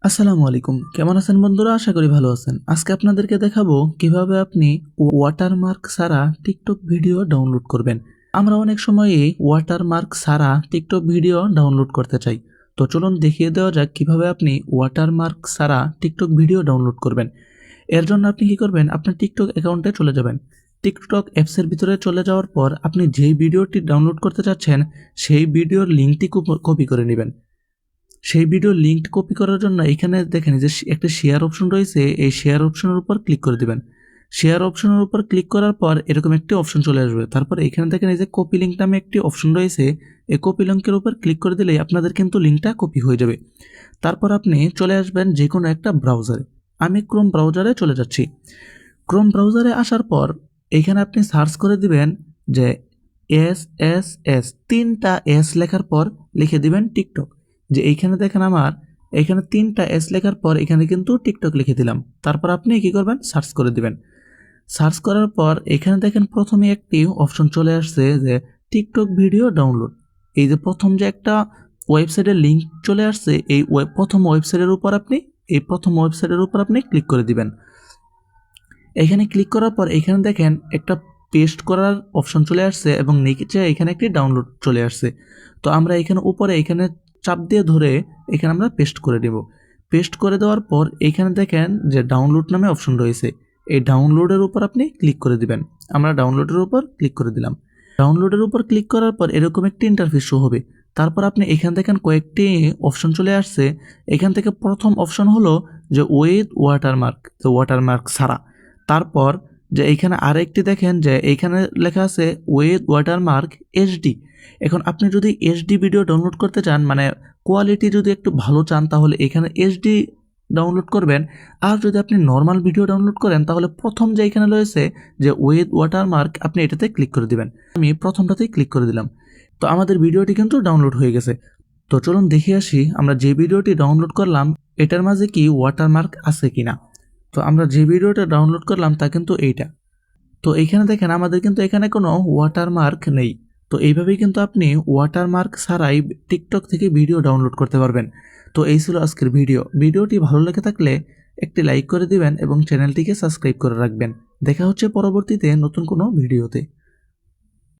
আসসালামু আলাইকুম, কেমন আছেন বন্ধুরা? আশা করি ভালো আছেন। আজকে আপনাদেরকে দেখাবো কিভাবে আপনি ওয়াটারমার্ক ছাড়া টিকটক ভিডিও ডাউনলোড করবেন। আমরা অনেক সময়ই ওয়াটারমার্ক ছাড়া টিকটক ভিডিও ডাউনলোড করতে চাই। তো চলুন দেখিয়ে দেওয়া যাক কিভাবে আপনি ওয়াটারমার্ক ছাড়া টিকটক ভিডিও ডাউনলোড করবেন। এর জন্য আপনি কি করবেন? আপনার টিকটক অ্যাকাউন্টে চলে যাবেন। টিকটক অ্যাপসের ভিতরে চলে যাওয়ার পর আপনি যেই ভিডিওটি ডাউনলোড করতে চাচ্ছেন সেই ভিডিওর লিঙ্কটি কপি করে নেবেন। সেই ভিডিওর লিঙ্ক কপি করার জন্য এখানে দেখেন যে একটা শেয়ার অপশন রয়েছে, এই শেয়ার অপশনের উপর ক্লিক করে দিবেন। শেয়ার অপশনের উপর ক্লিক করার পর এরকম একটি অপশন চলে আসবে। তারপর এখানে দেখেন এই যে কপি লিঙ্ক নামে একটি অপশন রয়েছে, এই কপি লিঙ্কের উপর ক্লিক করে দিলেই আপনাদের কিন্তু লিঙ্কটা কপি হয়ে যাবে। তারপর আপনি চলে আসবেন যে কোনো একটা ব্রাউজারে। আমি ক্রোম ব্রাউজারে চলে যাচ্ছি। ক্রোম ব্রাউজারে আসার পর এখানে আপনি সার্চ করে দিবেন যে এস তিনটা এস লেখার পর লিখে দিবেন টিকটক। যে এইখানে দেখেন আমার এখানে তিনটা এস লেখার পর এখানে কিন্তু টিকটক লিখে দিলাম। তারপর আপনি কি করবেন? সার্চ করে দিবেন। সার্চ করার পর এখানে দেখেন প্রথমে একটি অপশন চলে আসছে যে টিকটক ভিডিও ডাউনলোড। এই যে প্রথম যে একটা ওয়েবসাইটের লিঙ্ক চলে আসছে, এই প্রথম ওয়েবসাইটের উপর আপনি ক্লিক করে দিবেন। এখানে ক্লিক করার পর এখানে দেখেন একটা পেস্ট করার অপশন চলে আসছে এবং নিচে এখানে একটি ডাউনলোড চলে আসছে। তো আমরা এখানে উপরে এখানে চাপ দিয়ে ধরে এখানে আমরা পেস্ট করে দেব। পেস্ট করে দেওয়ার পর এখানে দেখেন যে ডাউনলোড নামে অপশন রয়েছে, এই ডাউনলোডের উপর আপনি ক্লিক করে দিবেন। আমরা ডাউনলোডের উপর ক্লিক করে দিলাম। ডাউনলোডের উপর ক্লিক করার পর এরকম একটি ইন্টারফেস শো হবে। তারপর আপনি এখান দেখেন কয়েকটি অপশন চলে আসছে। এখান থেকে প্রথম অপশন হলো যে উইথ ওয়াটারমার্ক, তো ওয়াটারমার্ক ছাড়া। তারপর যে এইখানে আরেকটি দেখেন যে এইখানে লেখা আছে উইথ ওয়াটারমার্ক এইচডি। এখন আপনি যদি এইচডি ভিডিও ডাউনলোড করতে চান, মানে কোয়ালিটি যদি একটু ভালো চান, তাহলে এখানে এইচডি ডাউনলোড করবেন। আর যদি আপনি নর্মাল ভিডিও ডাউনলোড করেন তাহলে প্রথম যে এখানে রয়েছে যে উইথ ওয়াটারমার্ক, আপনি এটাতে ক্লিক করে দিবেন। আমি প্রথমটাতেই ক্লিক করে দিলাম। তো আমাদের ভিডিওটি কিন্তু ডাউনলোড হয়ে গেছে। তো চলুন দেখে আসি আমরা যে ভিডিওটি ডাউনলোড করলাম এটার মাঝে কি ওয়াটারমার্ক আছে কিনা। তো আমরা যে ভিডিওটা ডাউনলোড করলাম তা কিন্তু এইটা। তো এইখানে দেখেন আমাদের কিন্তু এখানে কোনো ওয়াটারমার্ক নেই। তো এইভাবেই কিন্তু আপনি ওয়াটারমার্ক ছাড়াই টিকটক থেকে ভিডিও ডাউনলোড করতে পারবেন। তো এই ছিল আজকের ভিডিওটি ভালো লেগে থাকলে একটি লাইক করে দিবেন এবং চ্যানেলটিকে সাবস্ক্রাইব করে রাখবেন। দেখা হচ্ছে পরবর্তীতে নতুন কোনো ভিডিওতে।